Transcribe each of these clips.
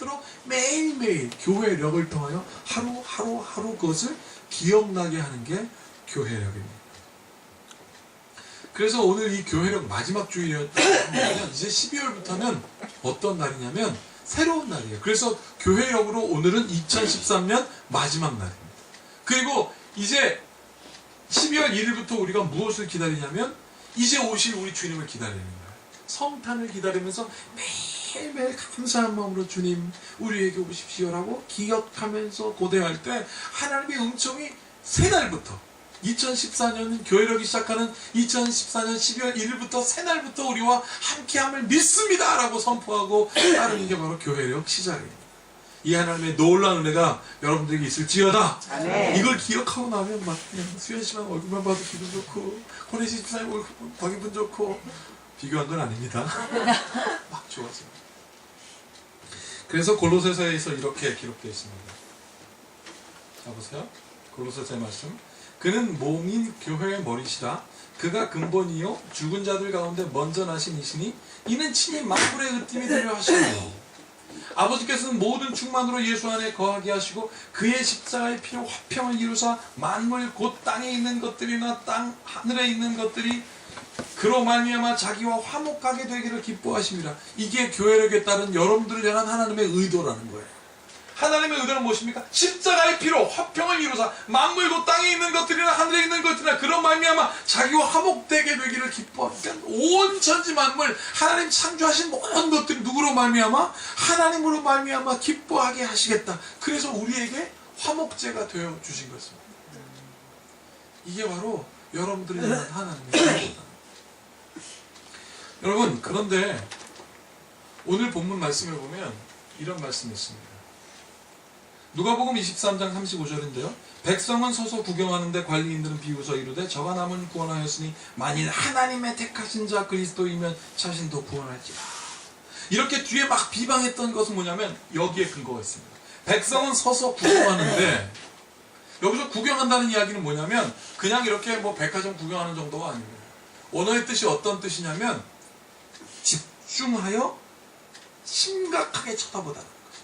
받도록 매일매일 교회력을 통하여 하루 그것을 기억나게 하는 게 교회력입니다. 그래서 오늘 이 교회력 마지막 주일이었다면 이제 12월부터는 어떤 날이냐면 새로운 날이에요. 그래서 교회력으로 오늘은 2013년 마지막 날입니다. 그리고 이제 12월 1일부터 우리가 무엇을 기다리냐면 이제 오실 우리 주님을 기다리는 거예요. 성탄을 기다리면서 매일매일 감사한 마음으로 주님 우리에게 오십시오라고 기억하면서 고대할 때 하나님의 음성이 새날부터 2014년은 교회력이 시작하는 2014년 12월 1일부터 새날부터 우리와 함께함을 믿습니다 라고 선포하고 따르는 게 바로 교회력 시작입니다. 이 하나님의 놀라운 은혜가 여러분들에게 있을지어다. 아멘. 이걸 기억하고 나면 막 그냥 수현 씨만 얼굴만 봐도 기분 좋고 권혜시 집사님 얼굴 더 기분 좋고 비교한 건 아닙니다. 막 좋아져요. 그래서 골로새서에서 이렇게 기록되어 있습니다. 자 보세요. 골로새서의 말씀. 그는 몸인 교회의 머리시라. 그가 근본이요 죽은 자들 가운데 먼저 나신 이시니 이는 친히 만물의 으뜸이 되려 하시고 아버지께서는 모든 충만으로 예수 안에 거하게 하시고 그의 십자가의 피로 화평을 이루사 만물 곧 땅에 있는 것들이나 땅 하늘에 있는 것들이 그로 말미암아 자기와 화목하게 되기를 기뻐하심이라. 이게 교회력에 따른 여러분들을 향한 하나님의 의도라는 거예요. 하나님의 의도는 무엇입니까? 십자가의 피로 화평을 이루사 만물 곧 땅에 있는 것들이나 하늘에 있는 것들이나 그런 말미암아 자기와 화목되게 되기를 기뻐하니까 온 천지 만물 하나님 창조하신 모든 것들이 누구로 말미암아? 하나님으로 말미암아 기뻐하게 하시겠다. 그래서 우리에게 화목제가 되어 주신 것입니다. 이게 바로 여러분들을 향한 하나님의 의도다. 여러분 그런데 오늘 본문 말씀을 보면 이런 말씀이 있습니다. 누가복음 23장 35절인데요. 백성은 서서 구경하는데 관리인들은 비웃어 이르되 저가 남은 구원하였으니 만일 하나님의 택하신 자 그리스도이면 자신도 구원할지라. 이렇게 뒤에 막 비방했던 것은 뭐냐면 여기에 근거가 있습니다. 백성은 서서 구경하는데 여기서 구경한다는 이야기는 뭐냐면 그냥 이렇게 뭐 백화점 구경하는 정도가 아닙니다. 원어의 뜻이 어떤 뜻이냐면 집중하여 심각하게 쳐다보다는 거죠.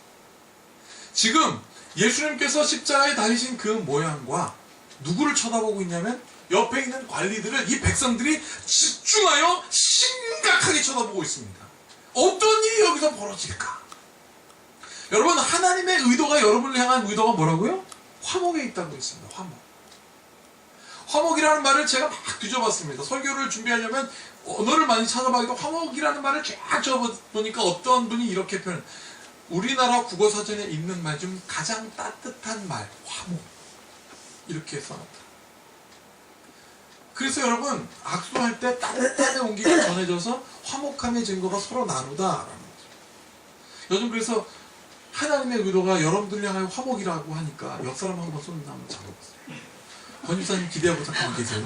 지금 예수님께서 십자가에 달리신 그 모양과 누구를 쳐다보고 있냐면 옆에 있는 관리들을 이 백성들이 집중하여 심각하게 쳐다보고 있습니다. 어떤 일이 여기서 벌어질까? 여러분 하나님의 의도가 여러분을 향한 의도가 뭐라고요? 화목에 있다고 했습니다. 화목. 화목이라는 말을 제가 막 뒤져봤습니다. 설교를 준비하려면 언어를 많이 찾아봐도 화목이라는 말을 쫙 적어보니까 어떤 분이 이렇게 표현. 우리나라 국어사전에 있는 말 중 가장 따뜻한 말, 화목. 이렇게 써놨다. 그래서 여러분, 악수할 때 따뜻함의 온기가 전해져서 화목함의 증거가 서로 나누다라는 거죠. 요즘 그래서 하나님의 의도가 여러분들을 향하여 화목이라고 하니까 옆 사람 한번 손 한번 잡아보세요. 권 집사님 기대하고 잠깐만 계세요.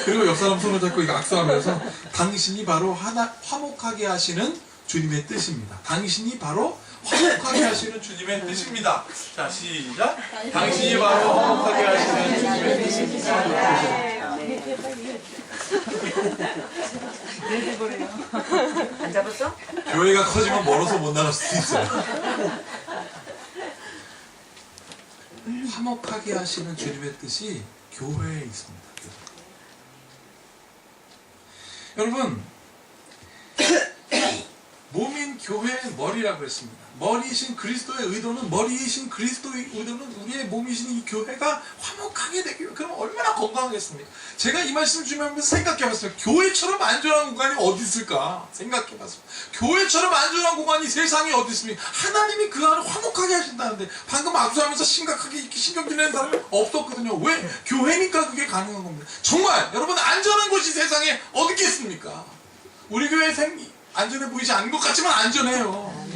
그리고 옆 사람 손을 잡고 이거 악수하면서 당신이 바로 화목하게 하시는 주님의 뜻입니다. 당신이 바로 화목하게 하시는 주님의 뜻입니다. 자, 시작. 당신이 바로 화목하게 하시는 주님의 뜻입니다. 안 잡았어? 교회가 커지면 멀어서 못 나갈 수도 있어요. 화목하게 하시는 주님의 뜻이 교회에 있습니다. 여러분, 몸인 교회의 머리라고 했습니다. 머리이신 그리스도의 의도는 머리이신 그리스도의 의도는 우리의 몸이신 이 교회가 화목하게 되기 위해 그럼 얼마나 건강하겠습니까? 제가 이 말씀 주면서 생각해봤어요. 교회처럼 안전한 공간이 어디 있을까? 생각해봤어요. 교회처럼 안전한 공간이 세상에 어디 있습니까? 하나님이 그 안을 화목하게 하신다는데 방금 악수하면서 심각하게 이렇게 신경 쓰는 사람이 없었거든요. 왜? 교회니까 그게 가능한 겁니다. 정말 여러분 안전한 곳이 세상에 어디 있겠습니까? 우리 교회 안전해 보이지 않는 것 같지만 안전해요.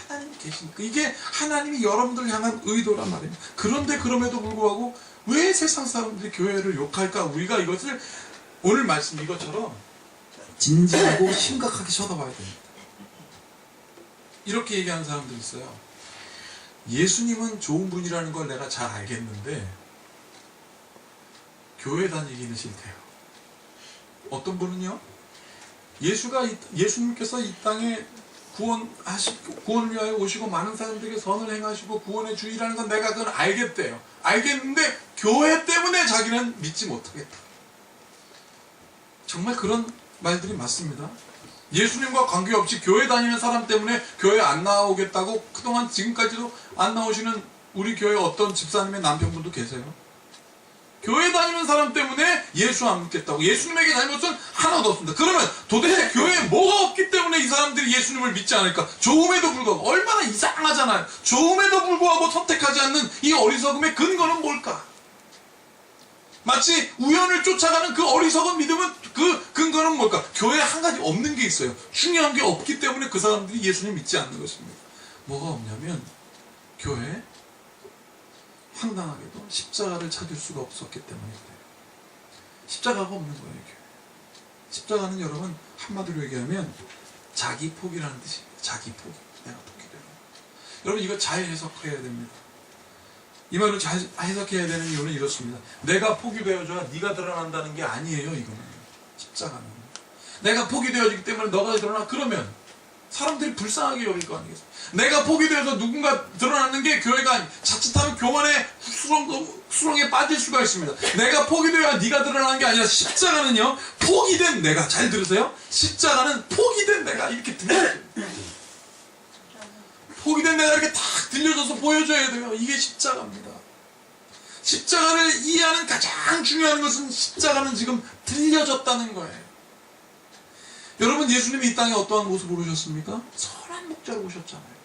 하나님 계시니까 이게 하나님이 여러분들을 향한 의도란 말입니다. 그런데 그럼에도 불구하고 왜 세상 사람들이 교회를 욕할까? 우리가 이것을 오늘 말씀 이것처럼 진지하고 심각하게 쳐다봐야 됩니다. 이렇게 얘기하는 사람들이 있어요. 예수님은 좋은 분이라는 걸 내가 잘 알겠는데 교회 다니기는 싫대요. 어떤 분은요? 예수님께서 이 땅에 구원을 위하여 오시고 많은 사람들에게 선을 행하시고 구원의 주의라는 건 내가 그건 알겠대요. 알겠는데 교회 때문에 자기는 믿지 못하겠다. 정말 그런 말들이 맞습니다. 예수님과 관계없이 교회 다니는 사람 때문에 교회 안 나오겠다고 그동안 지금까지도 안 나오시는 우리 교회 어떤 집사님의 남편분도 계세요. 교회 다니는 사람 때문에 예수 안 믿겠다고. 예수님에게 잘못은 하나도 없습니다. 그러면 도대체 교회에 뭐가 없기 때문에 이 사람들이 예수님을 믿지 않을까? 좋음에도 불구하고. 얼마나 이상하잖아요. 좋음에도 불구하고 선택하지 않는 이 어리석음의 근거는 뭘까? 마치 우연을 쫓아가는 그 어리석은 믿음은 그 근거는 뭘까? 교회에 한 가지 없는 게 있어요. 중요한 게 없기 때문에 그 사람들이 예수님 믿지 않는 것입니다. 뭐가 없냐면 교회에 황당하게도 십자가를 찾을 수가 없었기 때문에 그래요. 십자가가 없는 거예요. 교회. 십자가는 여러분 한마디로 얘기하면 자기 포기라는 뜻입니다. 자기 포기. 내가 포기되는 거. 여러분 이거 잘 해석해야 됩니다. 이 말을 잘 해석해야 되는 이유는 이렇습니다. 내가 포기되어줘야 네가 드러난다는 게 아니에요. 이거는 십자가는 내가 포기되어지기 때문에 너가 드러나. 그러면 사람들이 불쌍하게 여길 거 아니겠어요? 내가 포기되어서 누군가 드러나는 게 교회가 아니, 자칫하면 교만의 수렁에 빠질 수가 있습니다. 내가 포기되어야 네가 드러나는 게 아니라 십자가는요, 포기된 내가, 잘 들으세요? 십자가는 포기된 내가 이렇게 들려줘요. 포기된 내가 이렇게 탁 들려줘서 보여줘야 돼요. 이게 십자가입니다. 십자가를 이해하는 가장 중요한 것은 십자가는 지금 들려졌다는 거예요. 여러분 예수님이 이 땅에 어떠한 모습으로 오셨습니까? 선한 목자로 오셨잖아요.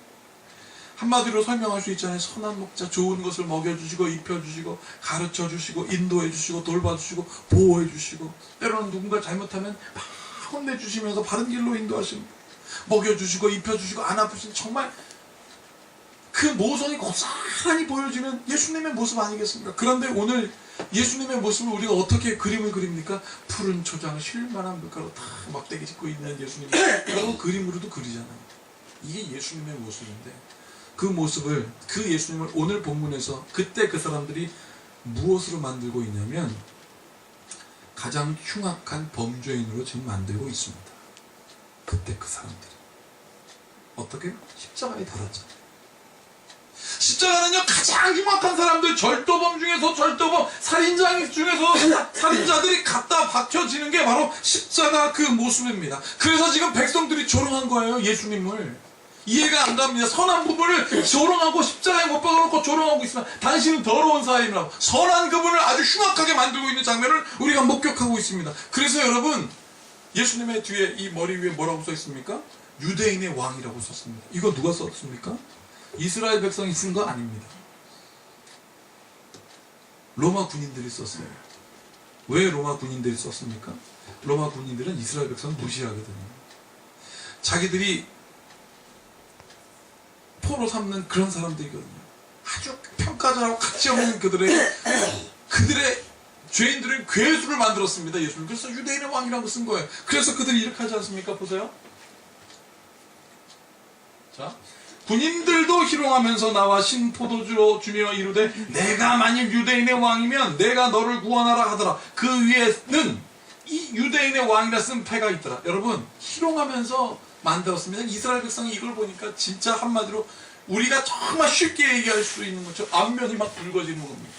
한마디로 설명할 수 있잖아요. 선한 목자, 좋은 것을 먹여주시고 입혀주시고 가르쳐주시고 인도해주시고 돌봐주시고 보호해주시고 때로는 누군가 잘못하면 막 혼내주시면서 바른 길로 인도하시는 먹여주시고 입혀주시고 안 아프신 정말 그 모성이 고스란히 보여지는 예수님의 모습 아니겠습니까? 그런데 오늘 예수님의 모습을 우리가 어떻게 그림을 그립니까? 푸른 초장, 쉴만한 물가로 다 막대기 짚고 있는 예수님이 그리고 그림으로도 그리잖아요. 이게 예수님의 모습인데 그 모습을, 그 예수님을 오늘 본문에서 그때 그 사람들이 무엇으로 만들고 있냐면 가장 흉악한 범죄인으로 지금 만들고 있습니다. 그때 그 사람들이 어떻게? 십자가에 달았잖아요. 십자가는요 가장 흉악한 사람들, 절도범 중에서 절도범, 살인자 중에서 살인자들이 갖다 박혀지는 게 바로 십자가 그 모습입니다. 그래서 지금 백성들이 조롱한 거예요. 예수님을 이해가 안 갑니다. 선한 부분을 조롱하고 십자가에 못 박아놓고 조롱하고 있으면 당신은 더러운 사람이라고 선한 그분을 아주 흉악하게 만들고 있는 장면을 우리가 목격하고 있습니다. 그래서 여러분 예수님의 뒤에 이 머리 위에 뭐라고 써 있습니까? 유대인의 왕이라고 썼습니다. 이거 누가 썼습니까? 이스라엘 백성이 쓴 거 아닙니다. 로마 군인들이 썼어요. 왜 로마 군인들이 썼습니까? 로마 군인들은 이스라엘 백성을 무시하거든요. 자기들이 포로 삼는 그런 사람들이거든요. 아주 평가절하고 가치 없는 그들의 죄인들은 괴수를 만들었습니다. 예수님. 그래서 유대인의 왕이라고 쓴 거예요. 그래서 그들이 이렇게 하지 않습니까? 보세요. 자, 군인들도 희롱하면서 나와 신포도주로 주며 이르되 내가 만일 유대인의 왕이면 내가 너를 구원하라 하더라. 그 위에는 이 유대인의 왕이라 쓴 패가 있더라. 여러분 희롱하면서 만들었습니다. 이스라엘 백성이 이걸 보니까 진짜 한마디로 우리가 정말 쉽게 얘기할 수 있는 것처럼 안면이 막 붉어지는 겁니다.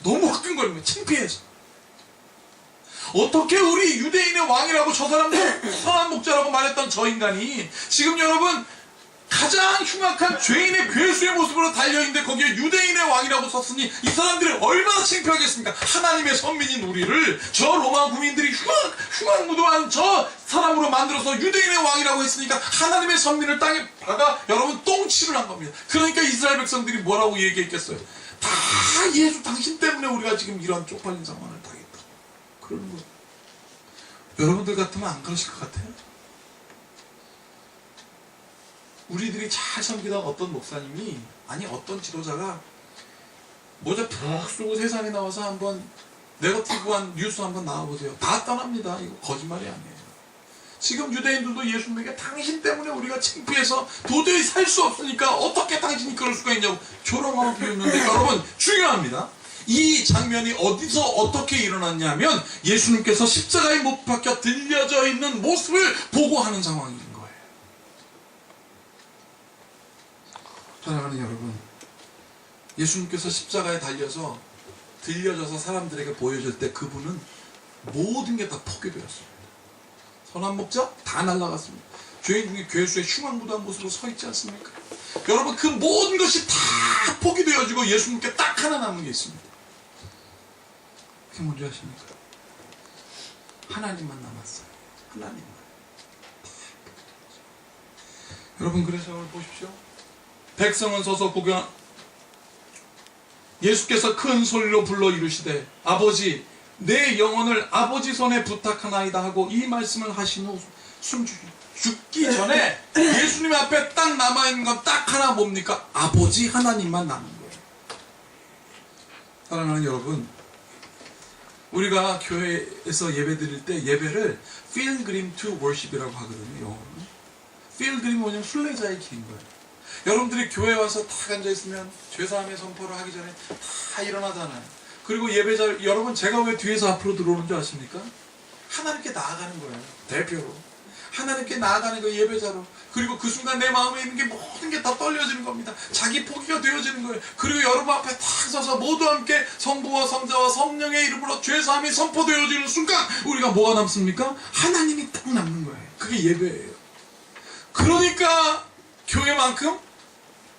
너무 화끈거리는 거예요. 창피해서. 어떻게 우리 유대인의 왕이라고 저 사람들 선한 목자라고 말했던 저 인간이 지금 여러분 가장 흉악한 죄인의 괴수의 모습으로 달려있는데 거기에 유대인의 왕이라고 썼으니 이 사람들이 얼마나 창피하겠습니까? 하나님의 선민인 우리를 저 로마 국민들이 흉악무도한 저 사람으로 만들어서 유대인의 왕이라고 했으니까 하나님의 선민을 땅에 박아 여러분 똥칠을 한 겁니다. 그러니까 이스라엘 백성들이 뭐라고 얘기했겠어요? 다 예수 당신 때문에 우리가 지금 이런 쪽팔린 상황을 당했다. 그러는 거예요. 여러분들 같으면 안 그러실 것 같아요? 우리들이 잘 섬기던 어떤 목사님이, 아니 어떤 지도자가 모자 푹 쓰고 세상에 나와서 한번 네거티브한 뉴스 한번 나와보세요. 다 떠납니다. 이거 거짓말이 아니에요. 지금 유대인들도 예수님에게 당신 때문에 우리가 창피해서 도저히 살 수 없으니까 어떻게 당신이 그럴 수가 있냐고 조롱하고 비웃는데 여러분 중요합니다. 이 장면이 어디서 어떻게 일어났냐면 예수님께서 십자가에 못 박혀 들려져 있는 모습을 보고 하는 상황인 거예요. 사랑하는 여러분, 예수님께서 십자가에 달려서 들려져서 사람들에게 보여줄 때 그분은 모든 게 다 포기되었습니다. 선한 목자 다 날아갔습니다. 죄인 중에 괴수의 흉악무도한 모습으로 서 있지 않습니까? 여러분, 그 모든 것이 다 포기되어지고 예수님께 딱 하나 남은 게 있습니다. 그게 뭔지 아십니까? 하나님만 남았어요. 하나님만. 여러분, 그래서 오늘 보십시오. 백성은 서서 구경, 예수께서 큰 소리로 불러 이르시되 아버지 내 영혼을 아버지 손에 부탁하나이다 하고 이 말씀을 하신 후 죽기 전에 예수님 앞에 딱 남아있는 건 딱 하나 뭡니까? 아버지 하나님만 남은 거예요. 사랑하는 여러분, 우리가 교회에서 예배 드릴 때 예배를 Pilgrim to Worship이라고 하거든요. 영어로는. Pilgrim이 뭐냐면 순례자의 길인 거예요. 여러분들이 교회에 와서 딱 앉아있으면 죄사함의 선포를 하기 전에 다 일어나잖아요. 그리고 예배자, 여러분 제가 왜 뒤에서 앞으로 들어오는 줄 아십니까? 하나님께 나아가는 거예요. 대표로. 하나님께 나아가는 거예요. 예배자로. 그리고 그 순간 내 마음에 있는 게 모든 게 다 떨려지는 겁니다. 자기 포기가 되어지는 거예요. 그리고 여러분 앞에 탁 서서 모두 함께 성부와 성자와 성령의 이름으로 죄사함이 선포되어지는 순간 우리가 뭐가 남습니까? 하나님이 딱 남는 거예요. 그게 예배예요. 그러니까 교회만큼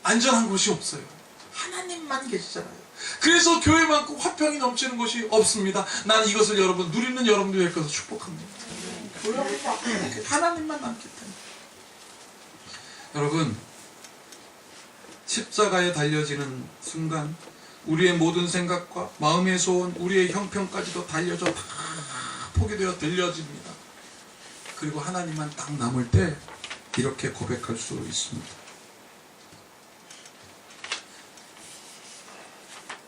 안전한 곳이 없어요. 하나님만 계시잖아요. 그래서 교회만큼 화평이 넘치는 곳이 없습니다. 난 이것을 여러분, 누리는 여러분들의 것을 축복합니다. 하나님만 남기 때문에. 여러분, 십자가에 달려지는 순간 우리의 모든 생각과 마음의 소원, 우리의 형편까지도 달려져 다 포기되어 들려집니다. 그리고 하나님만 딱 남을 때 이렇게 고백할 수 있습니다.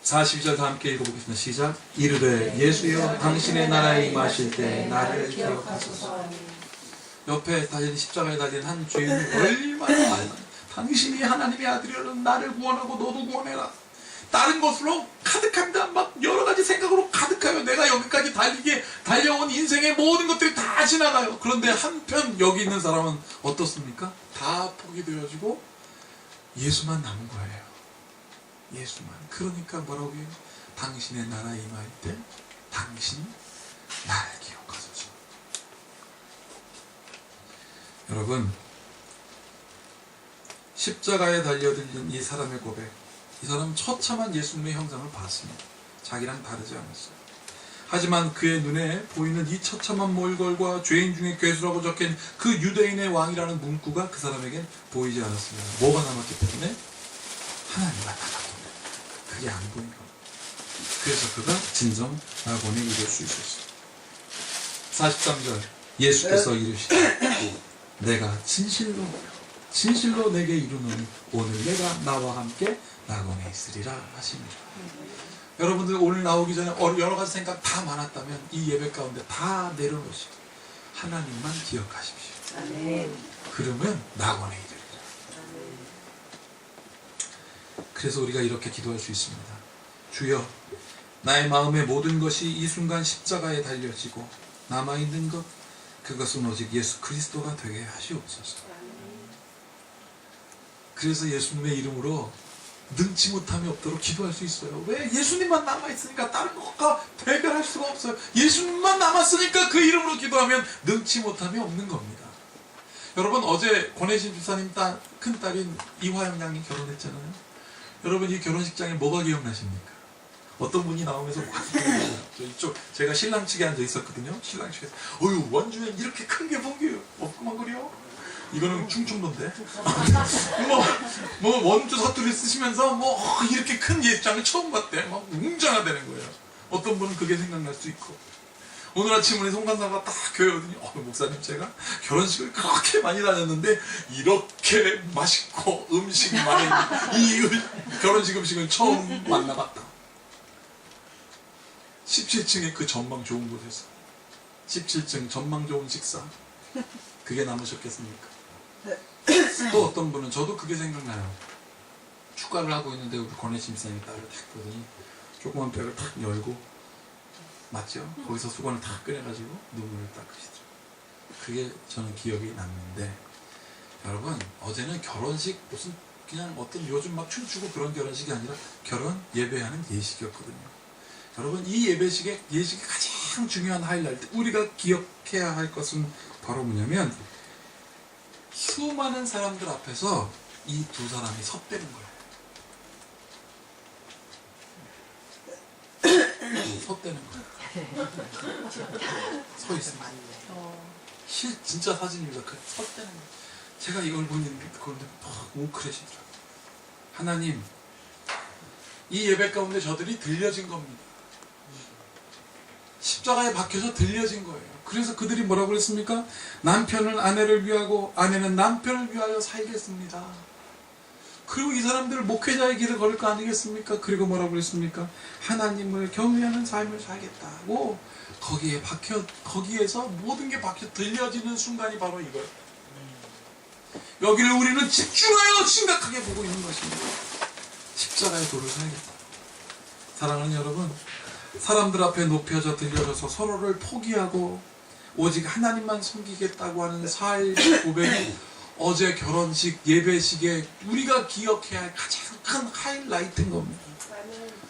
42절 다 함께 읽어보겠습니다. 시작. 이르되 예수여 당신의 나라에 임하실 때 나를 기억하소서. 옆에 달린 십자가에 달린 한 죄인이 얼마나 당신이 하나님의 아들이라는 나를 구원하고 너도 구원해라. 다른 것으로 가득합니다. 막 여러 가지 생각으로 가득하여 내가 여기까지 달려온 인생의 모든 것들이 다 지나가요. 그런데 한편 여기 있는 사람은 어떻습니까? 다 포기되어지고 예수만 남은 거예요. 예수만. 그러니까 뭐라고 해요? 당신의 나라에 임할 때 당신 나를 기억하소서. 여러분, 십자가에 달려들린 이 사람의 고백, 이 사람은 처참한 예수님의 형상을 봤습니다. 자기랑 다르지 않았어요. 하지만 그의 눈에 보이는 이 처참한 몰골과 죄인 중에 괴수라고 적힌 그 유대인의 왕이라는 문구가 그 사람에겐 보이지 않았습니다. 뭐가 남았기 때문에? 하나님만 남았기 때문에. 그게 안 보인 겁니다. 그래서 그가 진정 낙원에 이를 수 있었어요. 43절 예수께서 이르시되 내가 진실로 내게 이르노니 오늘 내가 나와 함께 낙원에 있으리라 하십니다. 여러분들 오늘 나오기 전에 여러 가지 생각 다 많았다면 이 예배 가운데 다 내려놓으시고 하나님만 기억하십시오. 아멘. 그러면 낙원에 이르리라. 그래서 우리가 이렇게 기도할 수 있습니다. 주여, 나의 마음의 모든 것이 이 순간 십자가에 달려지고 남아있는 것, 그것은 오직 예수 그리스도가 되게 하시옵소서. 그래서 예수님의 이름으로 능치 못함이 없도록 기도할 수 있어요. 왜? 예수님만 남아있으니까 다른 것과 대결할 수가 없어요. 예수님만 남았으니까 그 이름으로 기도하면 능치 못함이 없는 겁니다. 여러분, 어제 권혜신 집사님 큰딸인 이화영 양이 결혼했잖아요. 여러분, 이 결혼식장에 뭐가 기억나십니까? 어떤 분이 나오면서 이쪽 제가 신랑 측에 앉아 있었거든요. 신랑 측에서 어휴, 원주에 이렇게 큰 게 본 게 없구만 그래요. 이거는 충청도인데 뭐 원주 사투리 쓰시면서 이렇게 큰 예식장을 처음 봤대. 막 웅장하다는 거예요. 어떤 분은 그게 생각날 수 있고, 오늘 아침 우리 송간사가 딱 교회 오더니 목사님, 제가 결혼식을 그렇게 많이 다녔는데 이렇게 맛있고 음식이 많은 이 결혼식 음식은 처음 만나봤다. 17층에 그 전망 좋은 곳에서 17층 전망 좋은 식사, 그게 남으셨겠습니까? 또 어떤 분은, 저도 그게 생각나요. 축가를 하고 있는데 우리 권혜심 목사님이 딸을 딱 보더니 조그만 백을 탁 열고, 맞죠? 거기서 수건을 다 꺼내가지고 눈물을 닦으시더라고요. 그게 저는 기억이 남는데, 여러분, 어제는 결혼식 무슨 그냥 어떤 요즘 막 춤추고 그런 결혼식이 아니라 결혼 예배하는 예식이었거든요. 여러분, 이 예배식의 가장 중요한 하이라이트, 우리가 기억해야 할 것은 바로 뭐냐면, 수많은 사람들 앞에서 이 두 사람이 섰대는 거예요. 섰대는 거예요. 서 있습니다. 진짜 사진입니다. 섰대는 거예요. 제가 이걸 보는데 그런데 막 웅크리시더라고요. 하나님, 이 예배 가운데 저들이 들려진 겁니다. 십자가에 박혀서 들려진 거예요. 그래서 그들이 뭐라고 그랬습니까? 남편은 아내를 위하고 아내는 남편을 위하여 살겠습니다. 그리고 이 사람들 목회자의 길을 걸을 거 아니겠습니까? 그리고 뭐라고 그랬습니까? 하나님을 경외하는 삶을 살겠다고 거기에서 모든 게 박혀 들려지는 순간이 바로 이거예요. 여기를 우리는 집중하여 심각하게 보고 있는 것입니다. 십자가의 도를 살겠다. 사랑하는 여러분, 사람들 앞에 높여져 들려져서 서로를 포기하고 오직 하나님만 섬기겠다고 하는 사의 고백이 어제 결혼식 예배식에 우리가 기억해야 할 가장 큰 하이라이트인 겁니다.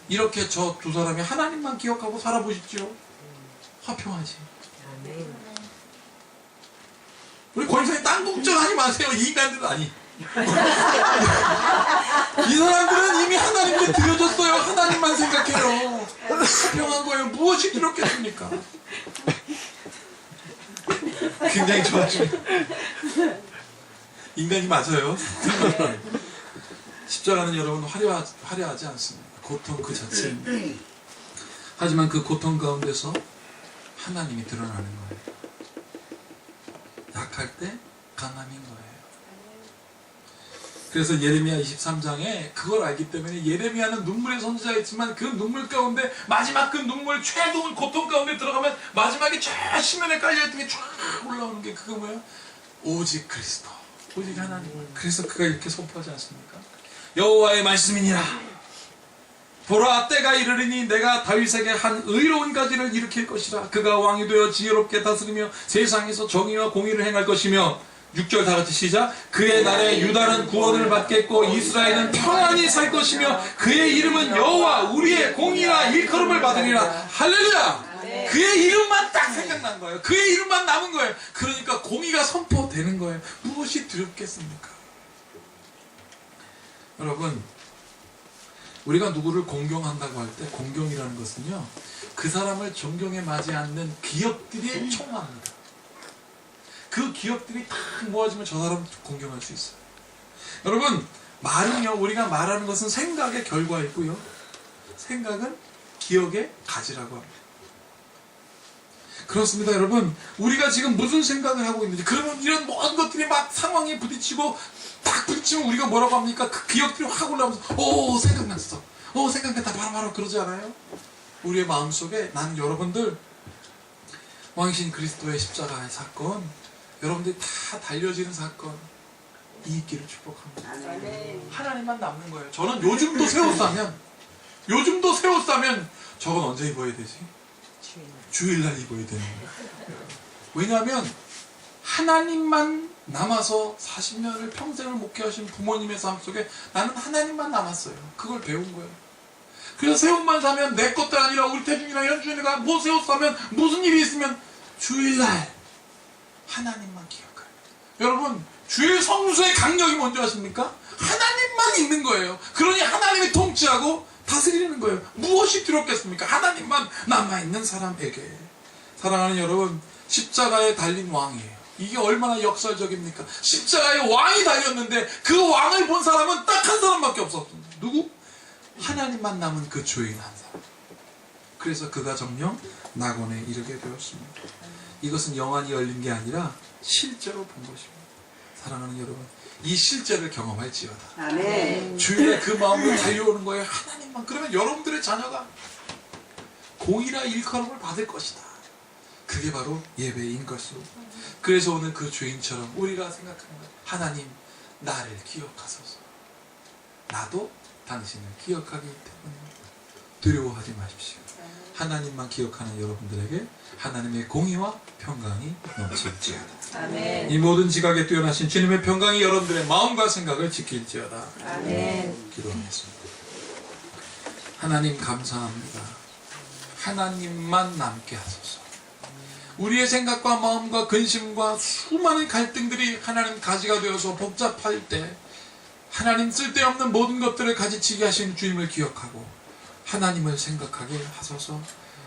이렇게 저 두 사람이 하나님만 기억하고 살아보십시오. 화평하지. 우리 권사님 땅 걱정하지 마세요. 이 인간들은 아니. 이 사람들은 이미 하나님께 드려졌어요. 하나님만 생각해요. 화평한 거예요. 무엇이 그렇겠습니까? 굉장히 좋아집니다. 인간이 맞아요. 십자가는 여러분 화려하지 않습니다. 고통 그 자체입니다. 하지만 그 고통 가운데서 하나님이 드러나는 거예요. 약할 때 강함인 거예요. 그래서 예레미야 23장에 그걸 알기 때문에 예레미야는 눈물의 선지자였지만 그 눈물 가운데 마지막 그 눈물 최고의 고통 가운데 들어가면 마지막에 저 신면에 깔려있던 게 쫙 올라오는 게 그거 뭐야? 오직 그리스도, 오직 하나님. 그래서 그가 이렇게 선포하지 않습니까? 여호와의 말씀이니라. 보라, 때가 이르리니 내가 다윗에게 한 의로운 가지를 일으킬 것이라. 그가 왕이 되어 지혜롭게 다스리며 세상에서 정의와 공의를 행할 것이며, 6절 다 같이 시작. 그의 날에 유다는 구원을 받겠고 이스라엘은 평안히 살 것이며 그의 이름은 여호와 우리의 공의와 일컬음을 받으리라. 할렐루야. 그의 이름만 딱 생각난 거예요. 그의 이름만 남은 거예요. 그러니까 공의가 선포되는 거예요. 무엇이 두렵겠습니까? 여러분, 우리가 누구를 공경한다고 할 때 공경이라는 것은요, 그 사람을 존경에 맞지 않는 기업들이 총합니다. 그 기업들이 딱 모아지면 저 사람을 공경할 수 있어요. 여러분, 말은요, 우리가 말하는 것은 생각의 결과이고요, 생각은 기억의 가지라고 합니다. 그렇습니다. 여러분, 우리가 지금 무슨 생각을 하고 있는지, 그러면 이런 모든 것들이 막 상황에 부딪히고 딱 부딪히면 우리가 뭐라고 합니까? 그 기억들이 확 올라오면서 오, 생각났어, 오, 생각났다, 바로 그러지 않아요? 우리의 마음속에 나는 여러분들 왕이신 그리스도의 십자가의 사건, 여러분들이 다 달려지는 사건, 이 있기를 축복합니다. 하나님만 남는 거예요. 저는 요즘도 새 옷 사면 저건 언제 입어야 되지? 주일날 입어야 되는 거예요. 왜냐하면 하나님만 남아서 40년을 평생을 목회하신 부모님의 삶 속에 나는 하나님만 남았어요. 그걸 배운 거예요. 그래서 새 옷만 사면 내 것도 아니라 우리 태중이나 현준이가 뭐 새 옷 사면 무슨 일이 있으면 주일날 하나님만 기억해요. 여러분, 주일 성수의 강력이 뭔지 아십니까? 하나님만 있는 거예요. 그러니 하나님이 통치하고 다스리는 거예요. 무엇이 두렵겠습니까? 하나님만 남아있는 사람에게. 사랑하는 여러분, 십자가에 달린 왕이에요. 이게 얼마나 역설적입니까? 십자가에 왕이 달렸는데 그 왕을 본 사람은 딱 한 사람밖에 없었습니다. 누구? 하나님만 남은 그 주인 한 사람. 그래서 그가 정령 낙원에 이르게 되었습니다. 이것은 영안이 열린 게 아니라 실제로 본 것입니다. 사랑하는 여러분, 이 실제를 경험할지어다. 아멘. 주일에 그 마음으로 달려오는 거예요. 하나님만. 그러면 여러분들의 자녀가 공의나 일컬음을 받을 것이다. 그게 바로 예배인 것이고, 그래서 오늘 그 주인처럼 우리가 생각하는 것, 하나님 나를 기억하소서. 나도 당신을 기억하기 때문입니다. 두려워하지 마십시오. 하나님만 기억하는 여러분들에게 하나님의 공의와 평강이 넘칠지어다. 아멘. 이 모든 지각에 뛰어나신 주님의 평강이 여러분들의 마음과 생각을 지킬지어다. 아멘. 기도하겠습니다. 하나님 감사합니다. 하나님만 남게 하소서. 우리의 생각과 마음과 근심과 수많은 갈등들이 하나님 가지가 되어서 복잡할 때 하나님 쓸데없는 모든 것들을 가지치게 하신 주님을 기억하고 하나님을 생각하게 하소서.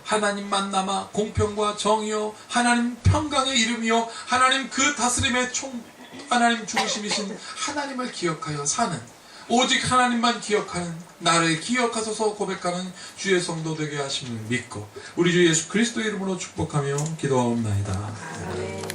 하나님만 남아 공평과 정의요 하나님 평강의 이름이요 하나님 그 다스림의 총 하나님 중심이신 하나님을 기억하여 사는 오직 하나님만 기억하는 나를 기억하소서 고백하는 주의 성도 되게 하심을 믿고 우리 주 예수 그리스도 이름으로 축복하며 기도하옵나이다. 아멘.